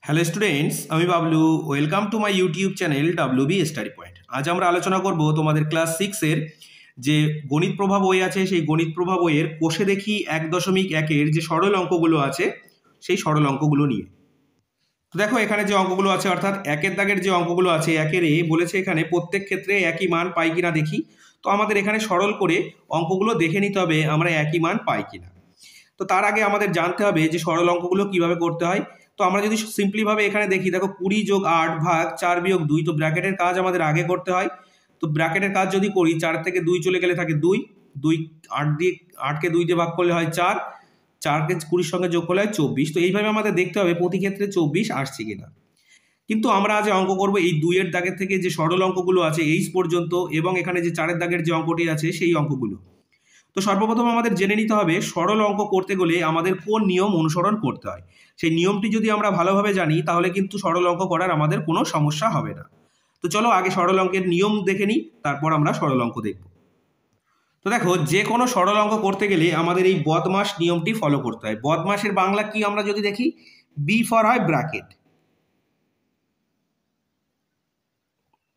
Hello students, আমি Bablu. Welcome to my YouTube channel WB study point. আজ আমরা আলোচনা করব তোমাদের ক্লাস 6-এর যে গণিত প্রভা বই আছে, সেই গণিত প্রভা বইয়ের কোষে দেখি 1.1-এর যে সরল অঙ্কগুলো আছে সেই সরল অঙ্কগুলো নিয়ে। তো দেখো এখানে যে অঙ্কগুলো আছে, অর্থাৎ একের দাগের যে অঙ্কগুলো আছে, একের এ বলেছে এখানে প্রত্যেক ক্ষেত্রে একই মান পাই কিনা দেখি। তো আমাদের এখানে সরল করে অঙ্কগুলো দেখে নিতে হবে আমরা একই মান পাই কিনা। তো তার আগে আমাদের জানতে হবে যে সরল অঙ্কগুলো কিভাবে করতে হয়। তো আমরা যদি সিম্পলিভাবে এখানে দেখি, দেখো 20 + 8 ভাগ 4 - 2, তো ব্র্যাকেটের কাজ আমাদের আগে করতে হয়। তো ব্র্যাকেটের কাজ যদি করি, 4 থেকে 2 চলে গেলে থাকে 2, 8কে 2 দিয়ে ভাগ করলে হয় 4, 4কে 20-র সঙ্গে যোগ করলে হয় 24। তো এইভাবে আমাদের দেখতে হবে প্রতি ক্ষেত্রে 24 আসছে কিনা। কিন্তু আমরা আজ অঙ্ক করব এই 2-এর দাগের থেকে যে সরল অঙ্কগুলো আছে এইচ পর্যন্ত, এবং এখানে যে 4-এর দাগের যে অঙ্কটি আছে সেই অঙ্কগুলো। তো সর্বপ্রথম আমাদের জেনে নিতে হবে সরল অঙ্ক করতে গেলে আমাদের কোন নিয়ম অনুসরণ করতে হয়। সেই নিয়মটি যদি আমরা ভালোভাবে জানি তাহলে কিন্তু সরল অঙ্ক করার আমাদের কোনো সমস্যা হবে না। তো চলো আগে সরল অঙ্কের নিয়ম দেখে নিই, তারপর আমরা সরল অঙ্ক দেখব। তো দেখো, যে কোনো সরল অঙ্ক করতে গেলে আমাদের এই বদমাস নিয়মটি ফলো করতে হয়। বদমাসের বাংলা কি আমরা যদি দেখি, বি ফর হয় ব্র্যাকেট,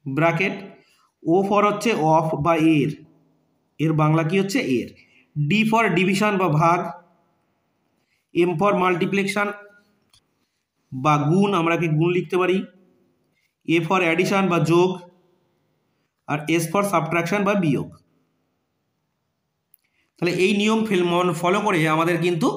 ব্র্যাকেট, ও ফর হচ্ছে অফ বা এর, এর বাংলা কি হচ্ছে এর, ডি ফর ডিভিশন বা ভাগ, এম ফর মাল্টিপ্লিকেশন বা গুণ, আমরা কি গুণ লিখতে পারি, এ ফর অ্যাডিশন বা যোগ, আর এস ফর সাবট্রাকশন বা বিয়োগ। তাহলে এই নিয়ম ফলো করে আমাদের কিন্তু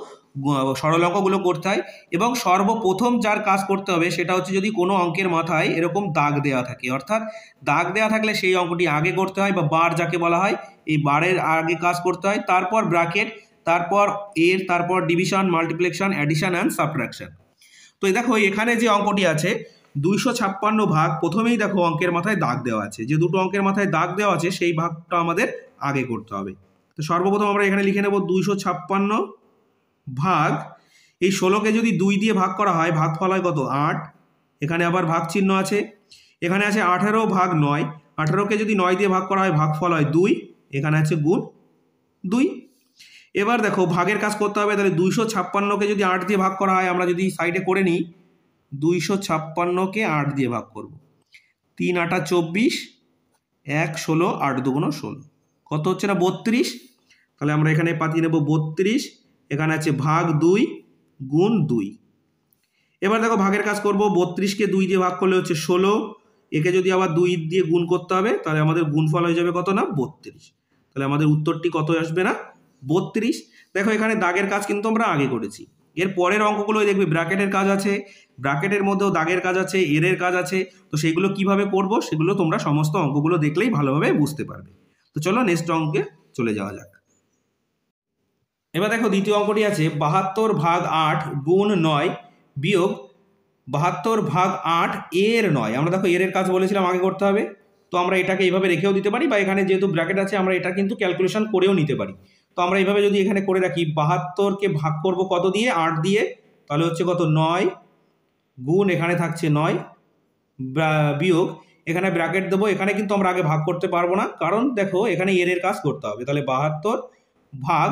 সরল অঙ্কগুলো করতে হয়। এবং সর্বপ্রথম যার কাজ করতে হবে সেটা হচ্ছে যদি কোনো অঙ্কের মাথায় এরকম দাগ দেওয়া থাকে, অর্থাৎ দাগ দেওয়া থাকলে সেই অঙ্কটি আগে করতে হয়, বা বার যাকে বলা হয়, এই বারের আগে কাজ করতে হয়, তারপর ব্র্যাকেট, তারপর এর, তারপর division, multiplication, addition and subtraction. তো এই দেখো এখানে যে অঙ্কটি আছে 256 ভাগ, প্রথমেই দেখো অঙ্কের মাথায় দাগ দেওয়া আছে, যে দুটো অঙ্কের মাথায় দাগ দেওয়া আছে সেই ভাগটা আমাদের আগে করতে হবে। তো সর্বপ্রথম আমরা এখানে লিখে নেব 256 ভাগ, এই 16কে যদি 2 দিয়ে ভাগ করা হয় ভাগফল হয় কত, 8। এখানে আবার ভাগ চিহ্ন আছে, এখানে আছে 18 ভাগ 9, 18কে যদি 9 দিয়ে ভাগ করা হয় ভাগফল হয় 2, এখানে আছে গুণ 2। এবার দেখো ভাগের কাজ করতে হবে, তাহলে 256কে যদি 8 দিয়ে ভাগ করা হয়, আমরা যদি সাইডে করে নিই, 256কে 8 দিয়ে ভাগ করব, 3 × 8 = 24, 1 16, 8 × 2 = 16, কত হচ্ছে না 32। তাহলে আমরা এখানে পাঠিয়ে নেব 32, এখানে আছে ভাগ 2 গুণ 2। এবার দেখো ভাগের কাজ করব, 32কে 2 দিয়ে ভাগ করলে হচ্ছে 16, একে যদি আবার 2 দিয়ে গুণ করতে হবে তাহলে আমাদের গুণফল হয়ে যাবে কত না 32। তাহলে আমাদের উত্তরটি কত আসবে না 32। দেখো এখানে দাগের কাজ কিন্তু আমরা আগে করেছি। এর পরের অঙ্কগুলো দেখবে ব্র্যাকেটের কাজ আছে, ব্র্যাকেটের মধ্যেও দাগের কাজ আছে, এর কাজ আছে। তো সেগুলো কিভাবে করব সেগুলো তোমরা সমস্ত অঙ্কগুলো দেখলেই ভালোভাবে বুঝতে পারবে। তো চলো নেক্সট অঙ্কে চলে যাওয়া যাক। এবার দেখো দ্বিতীয় অঙ্কটি আছে 72 ভাগ 8 গুণ 9 বিয়োগ 72 ভাগ 8 এর 9। আমরা দেখো এর কাজ বলেছিলাম আগে করতে হবে, তো আমরা এটাকে এইভাবে রেখেও দিতে পারি, বা এখানে যেহেতু ব্র্যাকেট আছে আমরা এটা কিন্তু ক্যালকুলেশন করেও নিতে পারি। তো আমরা এইভাবে যদি এখানে করে রাখি, 72কে ভাগ করব কত দিয়ে, 8 দিয়ে, তাহলে হচ্ছে কত 9 গুণ, এখানে থাকছে 9 বিয়োগ, এখানে ব্র্যাকেট দেবো। এখানে কিন্তু আমরা আগে ভাগ করতে পারবো না, কারণ দেখো এখানে এর কাজ করতে হবে। তাহলে 72 ভাগ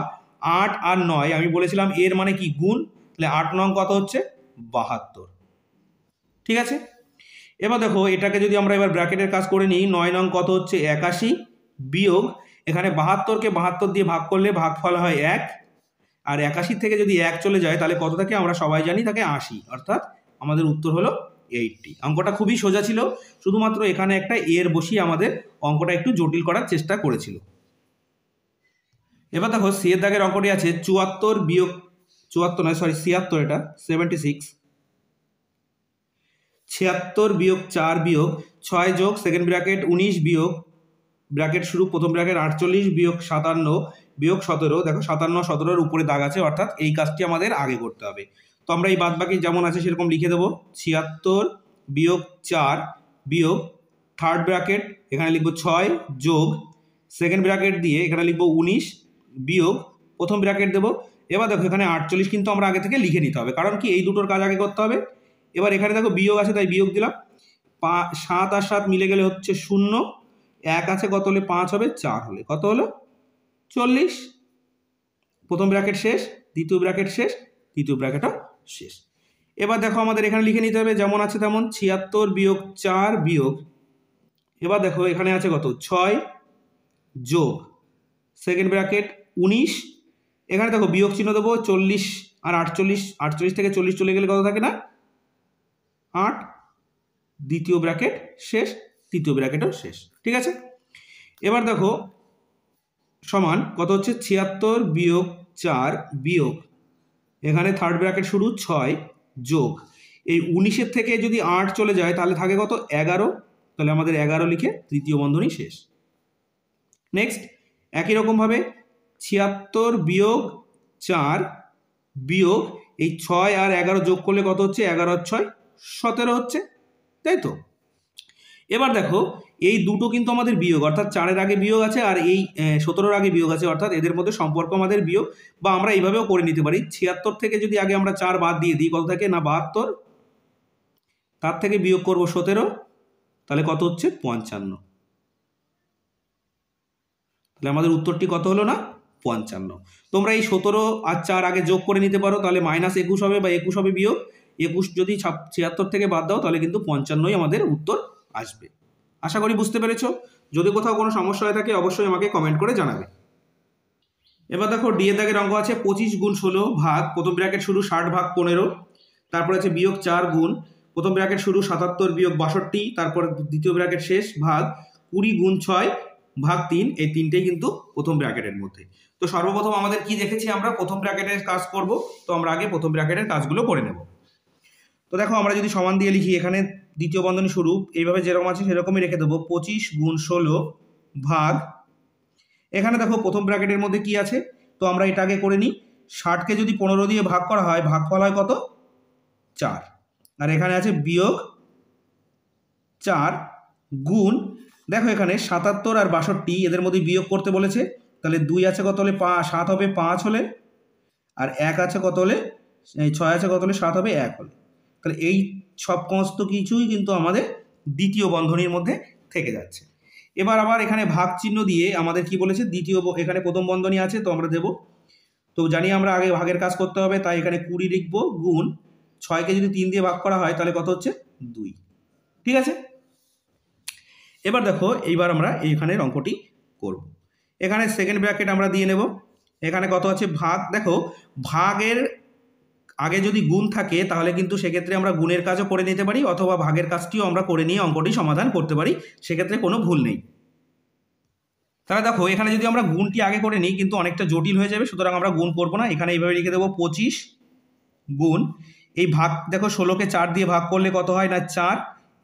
8 আর 9, আমি বলেছিলাম এর মানে কি গুণ, তাহলে 8 9 কত হচ্ছে 72। ঠিক আছে, এবার দেখো এটাকে যদি আমরা এবার ব্র্যাকেটের কাজ করে নিই, 9 9 কত হচ্ছে 81 বিয়োগ, এখানে 72কে 72 দিয়ে ভাগ করলে ভাগফল হয় 1, আর 81 থেকে যদি 1 চলে যায় তাহলে কত থাকে আমরা সবাই জানি, থাকে 80, অর্থাৎ আমাদের উত্তর হলো 80। অঙ্কটা খুবই সোজা ছিল, শুধুমাত্র এখানে একটা এর বসিয়ে আমাদের অঙ্কটা একটু জটিল করার চেষ্টা করেছিল। এবার দেখো সি এর দাগের অঙ্কটি আছে 74 বিয়োগ 74 নয় সরি 76, এটা 76, 76 বিয়োগ 4 বিয়োগ 6 যোগ সেকেন্ড ব্র্যাকেট 19 বিয়োগ ব্র্যাকেট শুরু প্রথম ব্র্যাকেট 48 বিয়োগ 57 বিয়োগ 17। দেখো 57 17-এর উপরে দাগ আছে, অর্থাৎ এই কাজটি আমাদের আগে করতে হবে। তো আমরা এই বাদবাকি যেমন আছে সেরকম লিখে দেবো, 76 বিয়োগ 4 বিয়োগ থার্ড ব্র্যাকেট, এখানে লিখবো 6 যোগ সেকেন্ড ব্র্যাকেট দিয়ে এখানে লিখবো 19 বিয়োগ প্রথম ব্র্যাকেট দেবো। এবার দেখো এখানে 48 কিন্তু আমরা আগে থেকে লিখে নিতে হবে, কারণ কি এই দুটোর কাজ আগে করতে হবে। এবার এখানে দেখো বিয়োগ আছে তাই বিয়োগ দিলাম, 7 আর 7 মিলে গেলে হচ্ছে 0, 1 আছে কত হলে 5 হবে, 4 হলে কত হলো 40। প্রথম ব্র্যাকেট শেষ, দ্বিতীয় ব্র্যাকেট শেষ, তৃতীয় ব্র্যাকেটও শেষ। এবার দেখো আমাদের এখানে লিখে নিতে হবে যেমন আছে তেমন 76 বিয়োগ 4 বিয়োগ, এবার দেখো এখানে আছে কত 6 যোগ সেকেন্ড ব্র্যাকেট 19, এখানে দেখো বিয়োগ চিহ্ন দেবো 40 আর 48, 48 থেকে 40 চলে গেলে কত থাকে না 8, দ্বিতীয় ব্র্যাকেট শেষ, তৃতীয় ব্র্যাকেটও শেষ। ঠিক আছে, এবার দেখো সমান কত হচ্ছে 76 বিয়োগ 4 বিয়োগ, এখানে থার্ড ব্র্যাকেট শুরু 6 যোগ এই 19-এর থেকে যদি 8 চলে যায় তাহলে থাকে কত 11, তাহলে আমাদের 11 লিখে তৃতীয় বন্ধনী শেষ। নেক্সট একই রকমভাবে 76 বিয়োগ 4 বিয়োগ এই 6 আর 11 যোগ করলে কত হচ্ছে 11 আর 6 17 হচ্ছে, তাই তো। এবার দেখো এই দুটো কিন্তু আমাদের বিয়োগ, অর্থাৎ 4-এর আগে বিয়োগ আছে আর এই 17-এর আগে বিয়োগ আছে, অর্থাৎ এদের মধ্যে সম্পর্ক আমাদের বিয়োগ, বা আমরা এইভাবেও করে নিতে পারি 76 থেকে যদি আগে আমরা 4 বাদ দিয়ে দিই কত থাকে না 72, তার থেকে বিয়োগ করব 17, তাহলে কত হচ্ছে 55, তাহলে আমাদের উত্তরটি কত হলো না 55। তোমরা এই 17 আর 4 আগে যোগ করে নিতে পারো, তাহলে -21 হবে বা 21 হবে বিয়োগ 21, যদি 76 থেকে বাদ দাও তাহলে কিন্তু 55ই আমাদের উত্তর আসবে। আশা করি বুঝতে পেরেছো। যদি কোথাও কোনো সমস্যা হয়ে থাকে অবশ্যই আমাকে কমেন্ট করে জানাবে। এবার দেখো ডি এর দাগের অঙ্ক আছে 25 গুণ 16 ভাগ প্রথম ব্র্যাকেট শুরু 60 ভাগ 15, তারপর আছে বিয়োগ 4 গুণ প্রথম ব্র্যাকেট শুরু 77 বিয়োগ 62, তারপর দ্বিতীয় ব্র্যাকেট শেষ ভাগ 20 গুণ 6 ভাগ 3, এই তিনটেই কিন্তু প্রথম ব্র্যাকেটের মধ্যে। তো সর্বপ্রথম আমাদের কি দেখেছি আমরা প্রথম ব্র্যাকেটের কাজ করব, তো আমরা আগে প্রথম ব্র্যাকেটের কাজগুলো করে নেব। তো দেখো আমরা যদি সমান দিয়ে লিখি, এখানে দ্বিতীয় বন্ধনী শুরু এইভাবে যেরকম আছে সেরকমই রেখে দেবো 25 গুণ 16 ভাগ, এখানে দেখো প্রথম ব্র্যাকেটের মধ্যে কি আছে, তো আমরা এটা আগে করে নিই। 60কে যদি 15 দিয়ে ভাগ করা হয় ভাগফল হয় কত 4, আর এখানে আছে বিয়োগ 4 গুণ, দেখো এখানে 77 আর 62 এদের মধ্যে বিয়োগ করতে বলেছে, তাহলে 2 আছে কত হলে 7 হবে 5 হলে, আর 1 আছে কত হলে 6 আছে কত হলে 7 হবে 1 হলে, তাহলে এই সমস্ত কিছুই কিন্তু আমাদের দ্বিতীয় বন্ধনীর মধ্যে থেকে যাচ্ছে। এবার আবার এখানে ভাগ চিহ্ন দিয়ে আমাদের কি বলেছে দ্বিতীয়, এখানে প্রথম বন্ধনী আছে তো আমরা দেব, তো জানি আমরা আগে ভাগের কাজ করতে হবে, তাই এখানে 20 লিখবো গুণ 6কে যদি 3 দিয়ে ভাগ করা হয় তাহলে কত হচ্ছে 2। ঠিক আছে, এবার দেখো এইবার আমরা এইখানের অঙ্কটি করব। এখানে সেকেন্ড ব্র্যাকেট আমরা দিয়ে নেব, এখানে কত আছে ভাগ, দেখো ভাগের আগে যদি গুণ থাকে তাহলে কিন্তু সেক্ষেত্রে আমরা গুণের কাজও করে নিতে পারি, অথবা ভাগের কাজটিও আমরা করে নিয়ে অঙ্কটি সমাধান করতে পারি, সেক্ষেত্রে কোনো ভুল নেই। তাহলে দেখো এখানে যদি আমরা গুণটি আগে করে নিই কিন্তু অনেকটা জটিল হয়ে যাবে, সুতরাং আমরা গুণ করবো না, এখানে এইভাবে লিখে দেবো 25 গুণ এই ভাগ, দেখো 16কে 4 দিয়ে ভাগ করলে কত হয় না 4,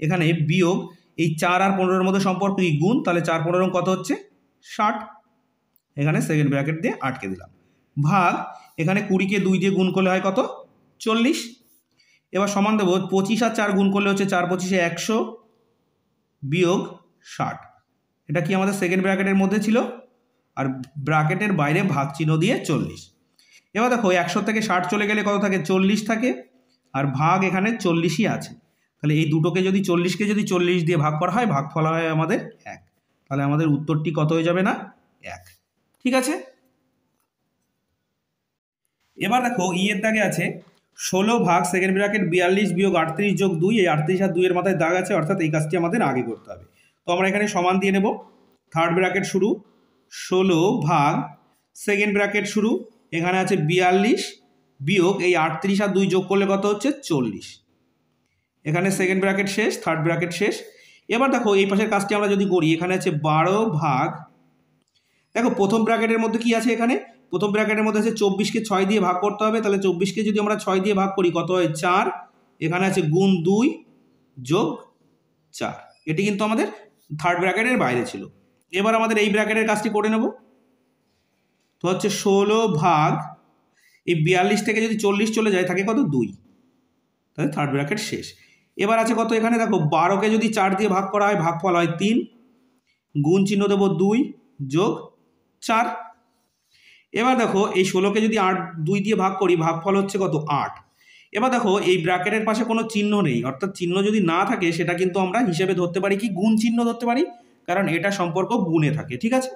এখানে বিয়োগ এই 4 আর 15-এর মধ্যে সম্পর্ক কি গুণ, তাহলে 4 15 কত হচ্ছে 60, এখানে সেকেন্ড ব্র্যাকেট দিয়ে আটকে দিলাম, ভাগ এখানে 20কে 2 দিয়ে গুণ করলে হয় কত 40, এবার সমান দেবো 25 আর 4 গুণ করলে হচ্ছে 4 25-এ 100 বিয়োগ 60, এটা কি আমাদের সেকেন্ড ব্র্যাকেটের মধ্যে ছিল, আর ব্র্যাকেটের বাইরে ভাগ চিহ্ন দিয়ে 40। এবার দেখো 100 থেকে 60 চলে গেলে কত থাকে 40 থাকে, আর ভাগ এখানে 40ই আছে, তাহলে এই দুটোকে যদি 40কে যদি 40 দিয়ে ভাগ করা হয় ভাগফল হয় আমাদের 1, তাহলে আমাদের উত্তরটি কত হয়ে যাবে না 1। ঠিক আছে, এবার দেখো ই এর দাগে আছে 16 ভাগ সেকেন্ড ব্র্যাকেট 42 বিয়োগ 38 যোগ 2, এই 38 আর 2 এর মাথায় দাগ আছে, অর্থাৎ এই কাজটি আমাদের আগে করতে হবে। তো আমরা এখানে সমান দিয়ে নেব, থার্ড ব্র্যাকেট শুরু 16 ভাগ সেকেন্ড ব্র্যাকেট শুরু, এখানে আছে 42 বিয়োগ এই 38 আর 2 যোগ করলে কত হচ্ছে 40, এখানে সেকেন্ড ব্র্যাকেট শেষ, থার্ড ব্র্যাকেট শেষ। এবার দেখো এই পাশের কাজটি আমরা যদি করি, এখানে আছে 12 ভাগ, দেখো প্রথম ব্র্যাকেটের মধ্যে কি আছে, এখানে প্রথম ব্র্যাকেটের মধ্যে আছে 24কে 6 দিয়ে ভাগ করতে হবে, তাহলে 24কে যদি আমরা 6 দিয়ে ভাগ করি কত হয় 4, এখানে আছে গুণ 2 যোগ 4, এটি কিন্তু আমাদের থার্ড ব্র্যাকেটের বাইরে ছিল। এবার আমাদের এই ব্র্যাকেটের কাজটি করে নেব, তো হচ্ছে 16 ভাগ এই 42 থেকে যদি 40 চলে যায় থাকে কত 2, তাহলে থার্ড ব্র্যাকেট শেষ। এবার আছে কত, এখানে দেখো 12কে যদি 4 দিয়ে ভাগ করা হয় ভাগফল হয় 3, গুণ চিহ্ন দেবো 2 যোগ 4, এবার দেখো এই 16কে যদি 2 দিয়ে ভাগ করি ভাগফল হচ্ছে কত 8। এবার দেখো এই ব্র্যাকেটের পাশে কোনো চিহ্ন নেই, অর্থাৎ চিহ্ন যদি না থাকে সেটা কিন্তু আমরা হিসেবে ধরতে পারি কি গুণ চিহ্ন ধরতে পারি, কারণ এটা সম্পর্ক গুণে থাকে। ঠিক আছে,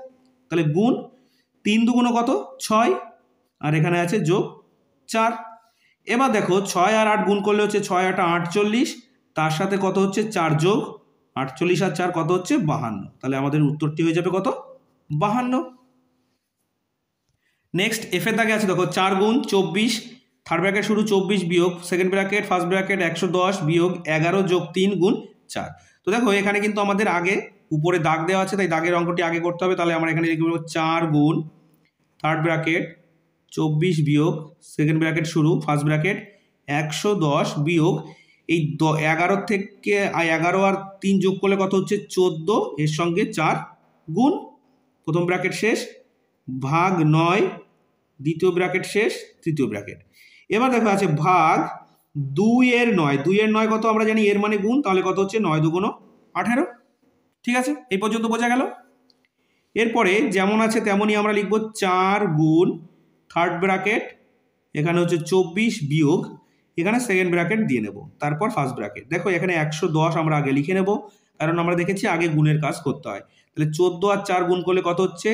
তাহলে গুণ 3 দুগুণ কত 6, আর এখানে আছে যোগ 4, এবার দেখো 6 আর 8 গুণ করলে হচ্ছে 6 8 48, তার সাথে কত হচ্ছে 4 যোগ 48 আর 4 কত হচ্ছে 52। তাহলে আমাদের উত্তরটি হয়ে যাবে কত 52। নেক্সট এফ এর দাগে আছে দেখো 4 গুণ 24, থার্ড ব্র্যাকেট শুরু 24 বিয়োগ সেকেন্ড ব্র্যাকেট ফার্স্ট ব্র্যাকেট 110 বিয়োগ 11 যোগ 3 গুণ 4। তো দেখো এখানে কিন্তু আমাদের আগে উপরে দাগ দেওয়া আছে, তাই দাগের অঙ্কটি আগে করতে হবে। তাহলে আমরা এখানে লিখে দেবো 4 গুণ থার্ড ব্র্যাকেট 24 বিয়োগ সেকেন্ড ব্র্যাকেট শুরু ফার্স্ট ব্র্যাকেট 110 বিয়োগ এই 11 থেকে 11 আর 3 যোগ করলে কত হচ্ছে 14, এর সঙ্গে 4 গুণ প্রথম ব্র্যাকেট শেষ ভাগ 9 দ্বিতীয় ব্র্যাকেট শেষ তৃতীয় ব্র্যাকেট। এবার দেখো আছে ভাগ 2 এর 9, 2 এর 9 কত আমরা জানি, এর মানে গুণ, তাহলে কত হচ্ছে 9 দুগুণ 18। ঠিক আছে, এই পর্যন্ত বোঝা গেল। এরপরে যেমন আছে তেমনই আমরা লিখব 4 গুণ থার্ড ব্র্যাকেট এখানে হচ্ছে 24 বিয়োগ এখানে সেকেন্ড ব্র্যাকেট দিয়ে নেব, তারপর ফার্স্ট ব্র্যাকেট। দেখো এখানে 110 আমরা আগে লিখে নেব, কারণ আমরা দেখেছি আগে গুণের কাজ করতে হয়। তাহলে 14 আর 4 গুণ করলে কত হচ্ছে,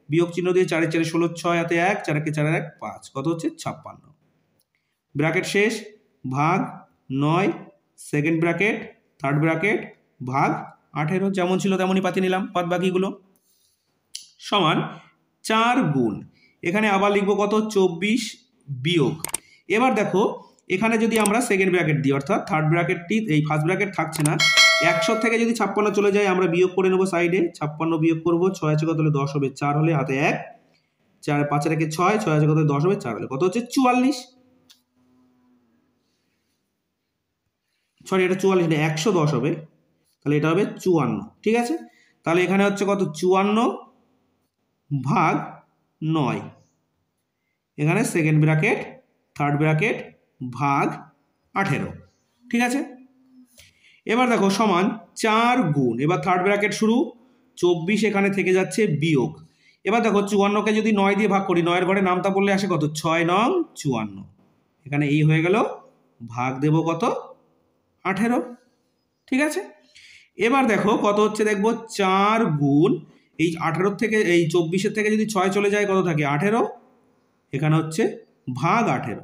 বিয়োগ চিহ্ন দিয়ে 4 4 16 6 হাতে 1 4 4 1 5 কত হচ্ছে 56। ব্র্যাকেট শেষ ভাগ 9 সেকেন্ড ব্র্যাকেট থার্ড ব্র্যাকেট ভাগ 18, যেমন ছিল তেমনই পাতি নিলাম বাদ বাকিগুলো, সমান 4 গুণ এখানে আবার লিখবো কত 24 বিয়োগ। এবার দেখো এখানে যদি আমরা সেকেন্ড ব্র্যাকেট দিই, অর্থাৎ থার্ড ব্র্যাকেটটি এই ফার্স্ট ব্র্যাকেট থাকছে না, 100 থেকে যদি 56 চলে যায় আমরা বিয়োগ করে নেবো সাইডে, 56 বিয়োগ করবো 6 আছে কত হলে 10 হবে 4 হলে হাতে 1 4 5 রেখে 6 6 আছে কত 10 হবে 4 হলে কত হচ্ছে 44। সরি এটা 44 না 110 হবে, তাহলে এটা হবে 54। ঠিক আছে, তাহলে এখানে হচ্ছে কত 54 ভাগ 9 এখানে সেকেন্ড ব্র্যাকেট থার্ড ব্র্যাকেট ভাগ 18। ঠিক আছে, এবার দেখো সমান 4 গুণ এবার থার্ড ব্র্যাকেট শুরু 24 এখানে থেকে যাচ্ছে বিয়োগ। এবার দেখো 54কে যদি 9 দিয়ে ভাগ করি, 9 এর ঘরে নামতা পড়লে আসে কত 6 নং 54, এখানে এই হয়ে গেল, ভাগ দেব কত 18। ঠিক আছে, এবার দেখো কত হচ্ছে দেখবো 4 গুণ এই 18 থেকে এই 24 থেকে যদি 6 চলে যায় কত থাকে 18, এখানে হচ্ছে ভাগ 18।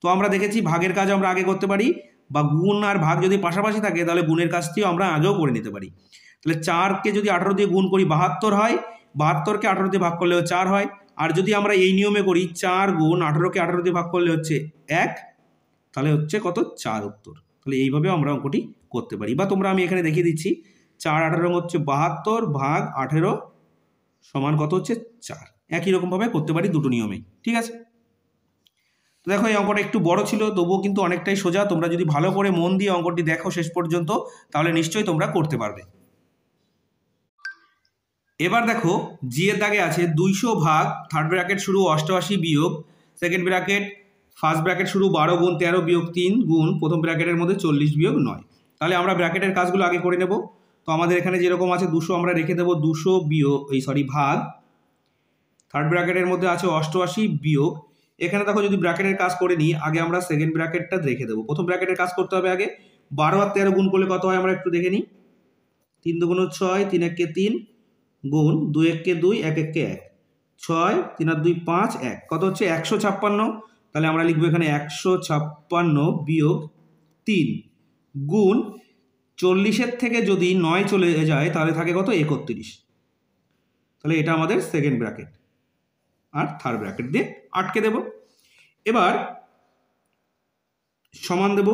তো আমরা দেখেছি ভাগের কাজ আমরা আগে করতে পারি, বা গুণ আর ভাগ যদি পাশাপাশি থাকে তাহলে গুণের কাজটিও আমরা আগেও করে নিতে পারি। তাহলে 4কে যদি 18 দিয়ে গুণ করি 72 হয়, 72কে 18 দিয়ে ভাগ করলেও 4 হয়। আর যদি আমরা এই নিয়মে করি 4 গুণ 18কে 18 দিয়ে ভাগ করলে হচ্ছে 1, তাহলে হচ্ছে কত 4 উত্তর। তাহলে এইভাবেও আমরা অঙ্কটি করতে পারি, বা তোমরা আমি এখানে দেখিয়ে দিচ্ছি 4 18 হচ্ছে 72 ভাগ 18 সমান কত হচ্ছে 4, একই রকমভাবে করতে পারি দুটো নিয়মেই। ঠিক আছে, তো দেখো এই অঙ্কটা একটু বড় ছিল, তবুও কিন্তু অনেকটাই সোজা। তোমরা যদি ভালো করে মন দিয়ে অঙ্কটি দেখো শেষ পর্যন্ত, তাহলে নিশ্চয়ই তোমরা করতে পারবে। এবার দেখো জি এর দাগে আছে 200 ভাগ থার্ড ব্র্যাকেট শুরু 88 বিয়োগ সেকেন্ড ব্র্যাকেট ফার্স্ট ব্র্যাকেট শুরু 12 গুণ 13 বিয়োগ 3 গুণ প্রথম ব্র্যাকেটের মধ্যে 40 বিয়োগ 9। তাহলে আমরা ব্র্যাকেটের কাজগুলো আগে করে নেব। তো আমাদের এখানে যেরকম আছে 200 আমরা রেখে দেবো 200 বিয়োগ ভাগ থার্ড ব্র্যাকেটের মধ্যে আছে 88 বিয়োগ, এখানে দেখো যদি ব্র্যাকেটের কাজ করে নিই আগে আমরা সেকেন্ড ব্র্যাকেটটা রেখে দেবো, প্রথম ব্র্যাকেটের কাজ করতে হবে আগে। 12 আর 13 গুণ করলে কত হয় আমরা একটু দেখে নিই, 3 দুগুণ 6 3 1 3 গুণ 2 1 2 1 1 1 6 3 আর 2 5 1 কত হচ্ছে 156। তাহলে আমরা লিখবো এখানে 156 বিয়োগ 3 গুণ 40 থেকে যদি 9 চলে যায় তাহলে থাকে কত 31। তাহলে এটা আমাদের সেকেন্ড ব্র্যাকেট, আর থার্ড ব্র্যাকেট দিয়ে আটকে দেব। এবার সমান দেব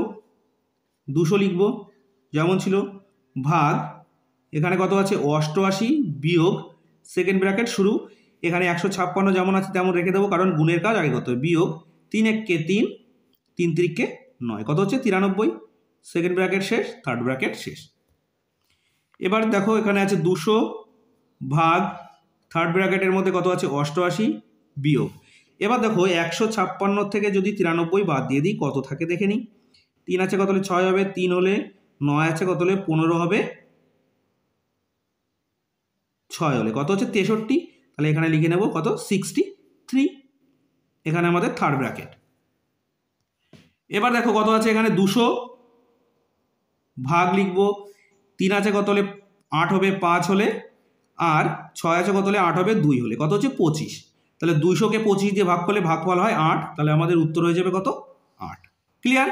200 লিখব যেমন ছিল, ভাগ এখানে কত আছে 88 বিয়োগ সেকেন্ড ব্র্যাকেট শুরু এখানে 156 যেমন আছে তেমন রেখে দেবো, কারণ গুণের কাজ আগে করতে হবে, বিয়োগ 3 1 3 3 3 9 কত হচ্ছে 93, সেকেন্ড ব্র্যাকেট শেষ থার্ড ব্র্যাকেট শেষ। এবার দেখো এখানে আছে 200 ভাগ থার্ড ব্র্যাকেটের মধ্যে কত আছে 88 বিয়োগ, এবার দেখো 156 থেকে যদি 93 বাদ দিয়ে দিই কত থাকে দেখে নিই, 3 আছে কত হলে 6 হবে, 3 হলে 9 আছে কত হলে 15 হবে, 6 হলে কত হচ্ছে 63। তাহলে এখানে লিখে নেব কত 63, এখানে আমাদের থার্ড ব্র্যাকেট। এবার দেখো কত আছে এখানে 200 ভাগ লিখব, 3 আছে কত হলে 8 হবে 5 হলে, আর 6 আছে কত হলে 8 হবে 2 হলে, কত হচ্ছে 25। তাহলে 200কে 25 দিয়ে ভাগ করলে ভাগফল হয় 8, তাহলে আমাদের উত্তর হয়ে যাবে কত ক্লিয়ার?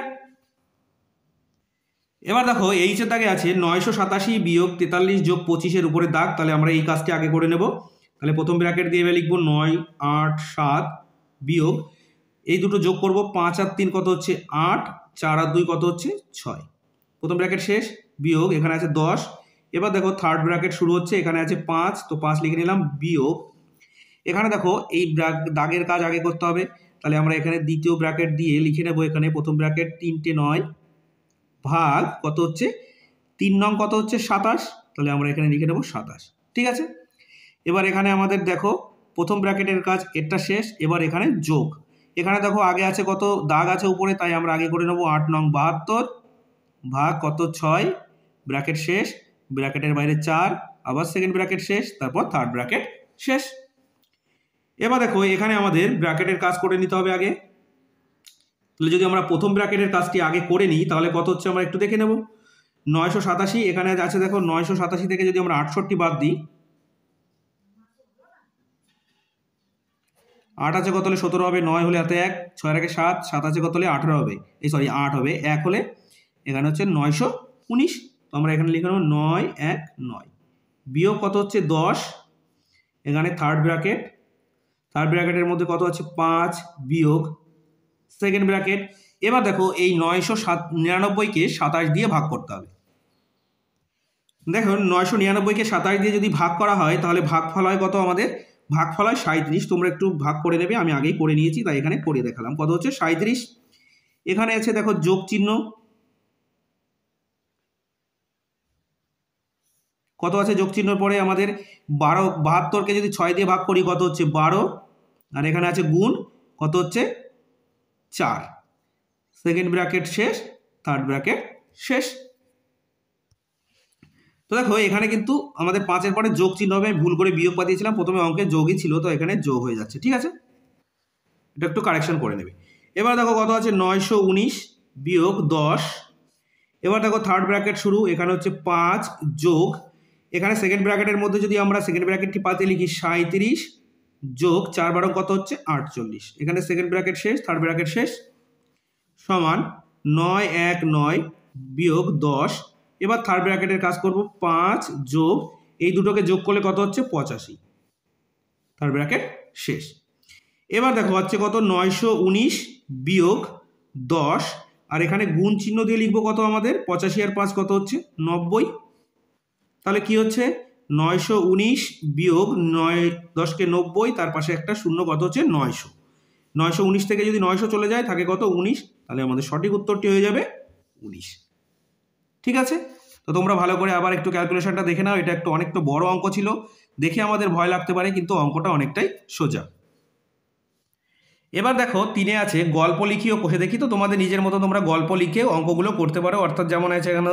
এবার দেখো এইচের দাগে আছে 987 বিয়োগ 43 যোগ 25 উপরে দাগ, তাহলে আমরা এই কাজটি আগে করে নেব। তাহলে প্রথম ব্র্যাকেট দিয়ে এবার লিখবো 9 8 7 বিয়োগ এই দুটো যোগ করব, 5 আর 3 কত হচ্ছে 8, 4 আর 2 কত হচ্ছে 6। প্রথম ব্র্যাকেট শেষ, বিয়োগ এখানে আছে 10। এবার দেখো থার্ড ব্র্যাকেট শুরু হচ্ছে, এখানে আছে 5, তো 5 লিখে নিলাম, বিয়োগ এখানে দেখো এই দাগের কাজ আগে করতে হবে। তাহলে আমরা এখানে দ্বিতীয় ব্র্যাকেট দিয়ে লিখে নেব, এখানে প্রথম ব্র্যাকেট 3টে 9 ভাগ কত হচ্ছে 3 নং কত হচ্ছে 27, তাহলে আমরা এখানে লিখে নেব 27। ঠিক আছে, এবার এখানে আমাদের দেখো প্রথম ব্র্যাকেটের কাজ এটা শেষ। এবার এখানে যোগ, এখানে দেখো আগে আছে কত দাগ আছে উপরে, তাই আমরা আগে করে নেব 8 নং 72 ভাগ কত 6, ব্র্যাকেট শেষ, ব্র্যাকেটের বাইরে 4, আবার সেকেন্ড ব্র্যাকেট শেষ, তারপর থার্ড ব্র্যাকেট শেষ। এবার দেখো এখানে আমাদের ব্র্যাকেটের কাজ করে নিতে হবে আগে। তাহলে যদি আমরা প্রথম ব্র্যাকেটের কাজটি আগে করে নিই তাহলে কত হচ্ছে আমরা একটু দেখে নেব। 987 এখানে আছে দেখো, 987 থেকে যদি আমরা 68 বাদ দিই, 8 আছে কত হলে 17 হবে, 9 হলে হাতে 1, 6 এর আগে 7, 7 আছে কত হলে 18 হবে, এই সরি 8 হবে, 1 হলে এখানে হচ্ছে 919, তো আমরা এখানে লিখে নেব 9 1 9 বিয়োগ কত হচ্ছে 10, এখানে থার্ড ব্র্যাকেটের মধ্যে কত আছে 5 বিয়োগ সেকেন্ড ব্র্যাকেট। এবার দেখো এই 999কে 27 দিয়ে ভাগ করতে হবে। দেখো 999কে 27 দিয়ে যদি ভাগ করা হয় তাহলে ভাগফল হয় কত, আমাদের ভাগফল হয় 37। তোমরা একটু ভাগ করে নেবে, আমি আগেই করে নিয়েছি তাই এখানে করে দেখালাম, কত হচ্ছে 37। এখানে আছে দেখো যোগ চিহ্ন, কত আছে যোগ চিহ্নর পরে আমাদের 72কে যদি 6 দিয়ে ভাগ করি কত হচ্ছে 12, আর এখানে আছে গুণ কত হচ্ছে 4, সেকেন্ড ব্র্যাকেট শেষ, থার্ড ব্র্যাকেট শেষ। তো দেখো এখানে কিন্তু আমাদের 5-এর পরে যোগ চিহ্ন হবে, আমি ভুল করে বিয়োগ পাঠিয়েছিলাম, প্রথমে অঙ্কে যোগই ছিল, তো এখানে যোগ হয়ে যাচ্ছে। ঠিক আছে, এটা একটু কারেকশন করে নেবে। এবার দেখো কত আছে 919 বিয়োগ 10। এবার দেখো থার্ড ব্র্যাকেট শুরু, এখানে হচ্ছে 5 যোগ এখানে সেকেন্ড ব্র্যাকেটের মধ্যে যদি আমরা সেকেন্ড ব্র্যাকেটটি পাতে লিখি 37 যোগ 4 12 কত হচ্ছে 48, এখানে সেকেন্ড ব্র্যাকেট শেষ, থার্ড ব্র্যাকেট শেষ, সমান 9 1 9 বিয়োগ 10। এবার থার্ড ব্র্যাকেটের কাজ করব, 5 যোগ এই দুটোকে যোগ করলে কত হচ্ছে 85, থার্ড ব্র্যাকেট শেষ। এবার দেখো হচ্ছে কত 919 বিয়োগ 10, আর এখানে গুণ চিহ্ন দিয়ে লিখবো কত আমাদের 85 আর 5 কত হচ্ছে 90, তাহলে কি হচ্ছে 919 বিয়োগ 9 10কে 90, তার পাশে একটা শূন্য, কত হচ্ছে 900। 919 থেকে যদি 900 চলে যায় থাকে কত 19, তাহলে আমাদের সঠিক উত্তরটি হয়ে যাবে 19। ঠিক আছে, তো তোমরা ভালো করে আবার একটু ক্যালকুলেশনটা দেখে নাও, এটা একটু অনেকটা বড় অঙ্ক ছিল, দেখে আমাদের ভয় লাগতে পারে কিন্তু অঙ্কটা অনেকটাই সোজা। এবার দেখো 3-এ আছে গল্প লিখি ও কোষে দেখি, তো তোমাদের নিজের মতো তোমরা গল্প লিখেও অঙ্কগুলো করতে পারো। অর্থাৎ যেমন আছে এখানে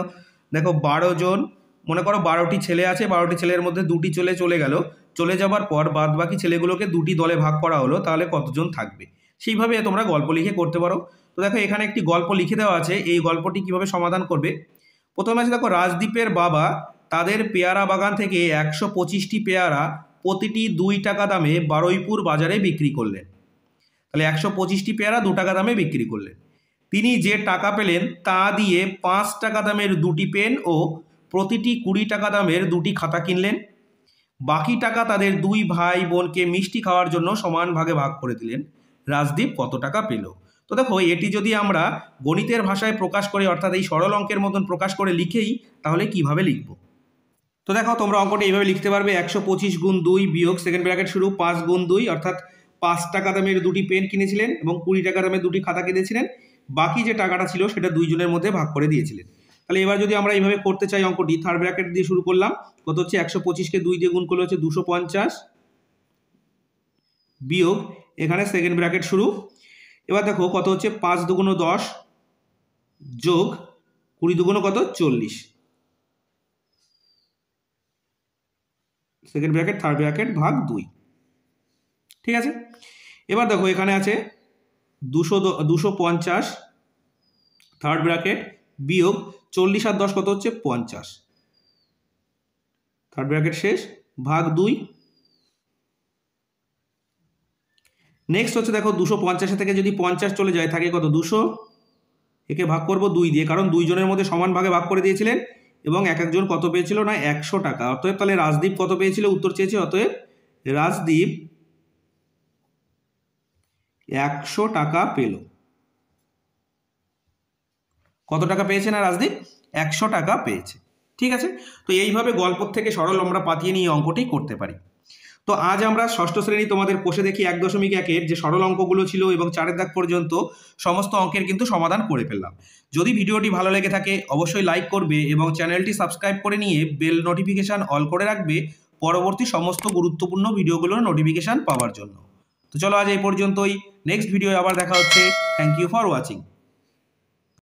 দেখো 12 জন, মনে করো 12টি ছেলে আছে, 12টি ছেলের মধ্যে 2টি চলে গেল, চলে যাবার পর বাদ বাকি ছেলেগুলোকে 2টি দলে ভাগ করা হলো, তাহলে কতজন থাকবে, সেইভাবে তোমরা গল্প লিখে করতে পারো। তো দেখো এখানে একটি গল্প লিখে দেওয়া আছে, এই গল্পটি কিভাবে সমাধান করবে। প্রথমে আছে দেখো রাজদীপের বাবা তাদের পেয়ারা বাগান থেকে 125টি পেয়ারা প্রতিটি 2 টাকা দামে বারুইপুর বাজারে বিক্রি করলেন। তাহলে 125টি পেয়ারা 2 টাকা দামে বিক্রি করলেন। তিনি যে টাকা পেলেন তা দিয়ে 5 টাকা দামের 2টি পেন ও প্রতিটি 20 টাকা দামের 2টি খাতা কিনলেন। বাকি টাকা তাদের 2 ভাই বোনকে মিষ্টি খাওয়ার জন্য সমান ভাগে ভাগ করে দিলেন। রাজদীপ কত টাকা পেল। তো দেখো এটি যদি আমরা গণিতের ভাষায় প্রকাশ করে, অর্থাৎ এই সরল অঙ্কের মতন প্রকাশ করে লিখেই, তাহলে কিভাবে লিখব। তো দেখো তোমরা অঙ্কটা এইভাবে লিখতে পারবে, 125 গুণ 2 বিয়োগ সেকেন্ড ব্র্যাকেট শুরু 5 গুণ 2, অর্থাৎ 5 টাকা দামের 2টি পেন কিনেছিলেন এবং 20 টাকা দামের 2টি খাতা কিনেছিলেন, বাকি যে টাকাটা ছিল সেটা 2 জনের মধ্যে ভাগ করে দিয়েছিলেন। তাহলে এবার যদি আমরা এইভাবে করতে চাই অঙ্কটি, থার্ড ব্র্যাকেট দিয়ে শুরু করলাম, কত হচ্ছে 125কে 2 দিয়ে গুণ করলে হচ্ছে 250 বিয়োগ এখানে সেকেন্ড ব্র্যাকেট শুরু। এবার দেখো কত হচ্ছে 5 দুগুণ 10 যোগ 20 দুগুণ কত 40, সেকেন্ড ব্র্যাকেট থার্ড ব্র্যাকেট ভাগ 2। ঠিক আছে, এবার দেখো এখানে আছে 250 থার্ড ব্র্যাকেট বিয়োগ 40 আর 10 কত হচ্ছে 50, থার্ড ব্র্যাকেট শেষ, ভাগ 2। নেক্সট হচ্ছে দেখো 250 থেকে যদি 50 চলে যায় থাকে কত 200, একে ভাগ করব 2 দিয়ে, কারণ দুইজনের মধ্যে সমান ভাগে ভাগ করে দিয়েছিলেন এবং এক একজন কত পেয়েছিল না 100 টাকা। অতএব তাহলে রাজদীপ কত পেয়েছিল, উত্তর চেয়েছে, অতএব রাজদীপ 100 টাকা পেল। কত টাকা পেয়েছে না রাজদীপ, 100 টাকা পেয়েছে। ঠিক আছে, তো এইভাবে গল্প থেকে সরল আমরা পাতিয়ে নিয়ে অঙ্কটি করতে পারি। তো আজ আমরা ষষ্ঠ শ্রেণী তোমাদের কোষে দেখি 1.1-এর যে সরল অঙ্কগুলো ছিল এবং 4 দাগ পর্যন্ত সমস্ত অঙ্কের কিন্তু সমাধান করে ফেললাম। যদি ভিডিওটি ভালো লেগে থাকে অবশ্যই লাইক করবে এবং চ্যানেলটি সাবস্ক্রাইব করে নিয়ে বেল নোটিফিকেশান অল করে রাখবে পরবর্তী সমস্ত গুরুত্বপূর্ণ ভিডিওগুলোর নোটিফিকেশান পাওয়ার জন্য। তো চলো আজ এই পর্যন্তই, নেক্সট ভিডিও আবার দেখা হচ্ছে। Thank you for watching.